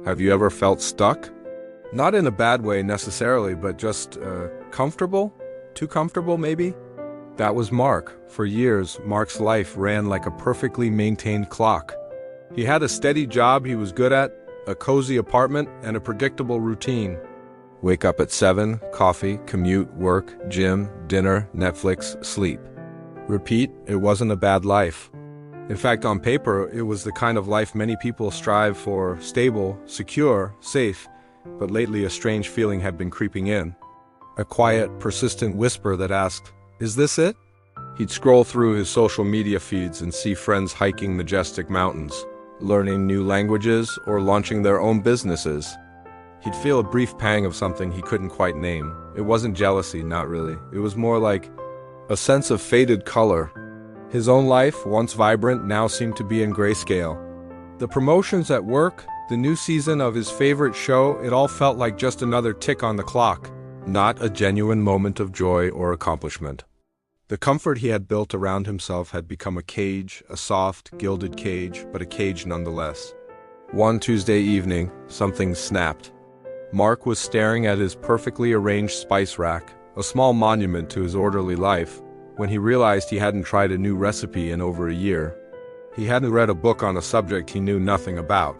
Have you ever felt stuck? Not in a bad way necessarily, but just comfortable? Too comfortable, maybe? That was Mark. For years, Mark's life ran like a perfectly maintained clock. He had a steady job he was good at, a cozy apartment, and a predictable routine. Wake up at 7, coffee, commute, work, gym, dinner, Netflix, sleep. Repeat, it wasn't a bad life. In fact, on paper, it was the kind of life many people strive for: stable, secure, safe. But lately a strange feeling had been creeping in. A quiet, persistent whisper that asked, "Is this it?" He'd scroll through his social media feeds and see friends hiking majestic mountains, learning new languages, or launching their own businesses. He'd feel a brief pang of something he couldn't quite name. It wasn't jealousy, not really. It was more like a sense of faded color. His own life, once vibrant, now seemed to be in grayscale. The promotions at work, the new season of his favorite show, it all felt like just another tick on the clock, not a genuine moment of joy or accomplishment. The comfort he had built around himself had become a cage, a soft, gilded cage, but a cage nonetheless. One Tuesday evening, something snapped. Mark was staring at his perfectly arranged spice rack, a small monument to his orderly life, when he realized he hadn't tried a new recipe in over a year. He hadn't read a book on a subject he knew nothing about.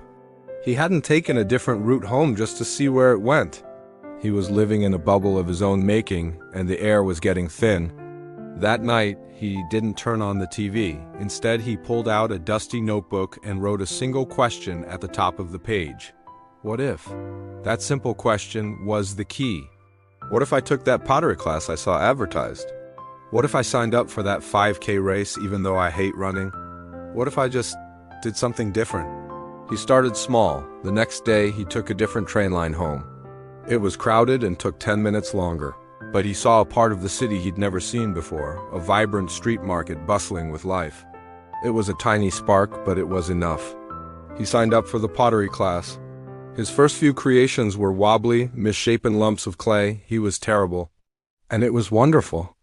He hadn't taken a different route home just to see where it went. He was living in a bubble of his own making, and the air was getting thin. That night, he didn't turn on the TV. Instead, he pulled out a dusty notebook and wrote a single question at the top of the page. What if? That simple question was the key. What if I took that pottery class I saw advertised? What if I signed up for that 5K race even though I hate running? What if I just did something different? He started small. The next day, he took a different train line home. It was crowded and took 10 minutes longer. But he saw a part of the city he'd never seen before, a vibrant street market bustling with life. It was a tiny spark, but it was enough. He signed up for the pottery class. His first few creations were wobbly, misshapen lumps of clay. He was terrible. And it was wonderful.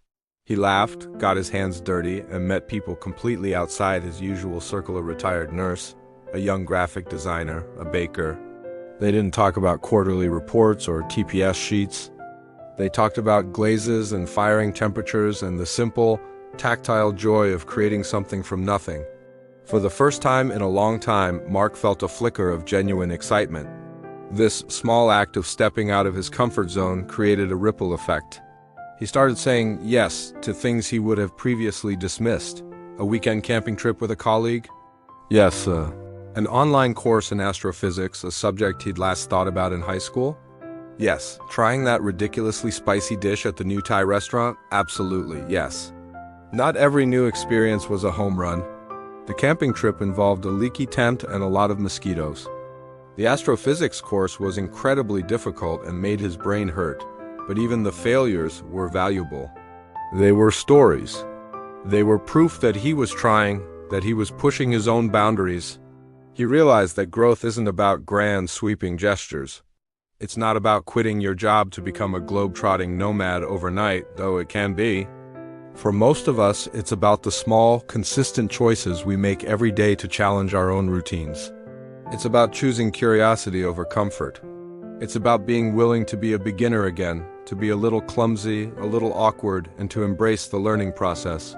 He laughed, got his hands dirty, and met people completely outside his usual circle: a retired nurse, a young graphic designer, a baker. They didn't talk about quarterly reports or TPS sheets. They talked about glazes and firing temperatures and the simple, tactile joy of creating something from nothing. For the first time in a long time, Mark felt a flicker of genuine excitement. This small act of stepping out of his comfort zone created a ripple effect. He started saying yes to things he would have previously dismissed. A weekend camping trip with a colleague? Yes, an online course in astrophysics, a subject he'd last thought about in high school? Yes. Trying that ridiculously spicy dish at the new Thai restaurant? Absolutely, yes. Not every new experience was a home run. The camping trip involved a leaky tent and a lot of mosquitoes. The astrophysics course was incredibly difficult and made his brain hurt, but even the failures were valuable. They were stories. They were proof that he was trying, that he was pushing his own boundaries. He realized that growth isn't about grand, sweeping gestures. It's not about quitting your job to become a globe-trotting nomad overnight, though it can be. For most of us, it's about the small, consistent choices we make every day to challenge our own routines. It's about choosing curiosity over comfort. It's about being willing to be a beginner again, to be a little clumsy, a little awkward, and to embrace the learning process.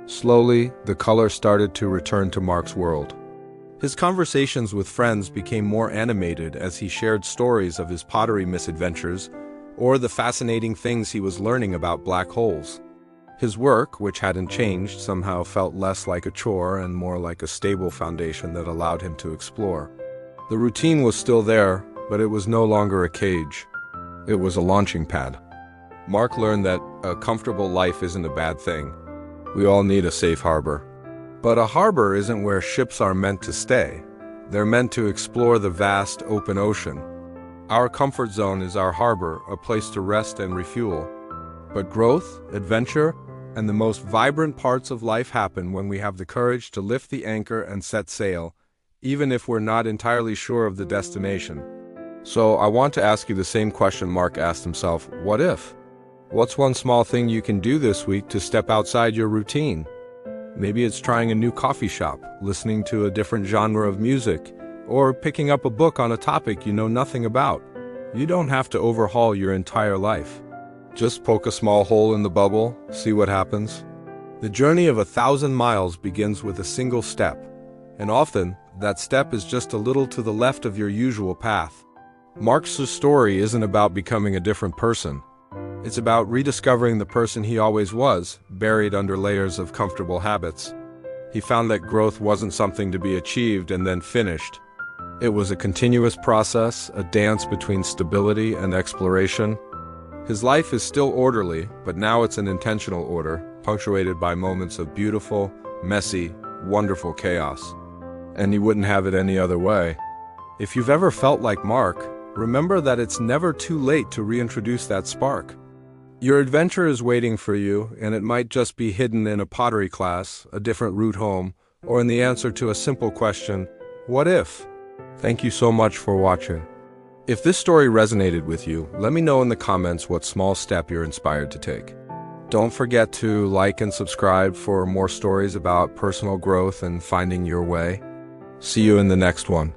Slowly, the color started to return to Mark's world. His conversations with friends became more animated as he shared stories of his pottery misadventures or the fascinating things he was learning about black holes. His work, which hadn't changed, somehow felt less like a chore and more like a stable foundation that allowed him to explore. The routine was still there, but it was no longer a cage. It was a launching pad. Mark learned that a comfortable life isn't a bad thing. We all need a safe harbor. But a harbor isn't where ships are meant to stay. They're meant to explore the vast, open ocean. Our comfort zone is our harbor, a place to rest and refuel. But growth, adventure, and the most vibrant parts of life happen when we have the courage to lift the anchor and set sail, even if we're not entirely sure of the destination. So I want to ask you the same question Mark asked himself: what if? What's one small thing you can do this week to step outside your routine? Maybe it's trying a new coffee shop, listening to a different genre of music, or picking up a book on a topic you know nothing about. You don't have to overhaul your entire life. Just poke a small hole in the bubble, see what happens. The journey of 1,000 miles begins with a single step, and often, that step is just a little to the left of your usual path. Mark's story isn't about becoming a different person. It's about rediscovering the person he always was, buried under layers of comfortable habits. He found that growth wasn't something to be achieved and then finished. It was a continuous process, a dance between stability and exploration. His life is still orderly, but now it's an intentional order, punctuated by moments of beautiful, messy, wonderful chaos. And he wouldn't have it any other way. If you've ever felt like Mark, remember that it's never too late to reintroduce that spark. Your adventure is waiting for you, and it might just be hidden in a pottery class, a different route home, or in the answer to a simple question, what if? Thank you so much for watching. If this story resonated with you, let me know in the comments what small step you're inspired to take. Don't forget to like and subscribe for more stories about personal growth and finding your way. See you in the next one.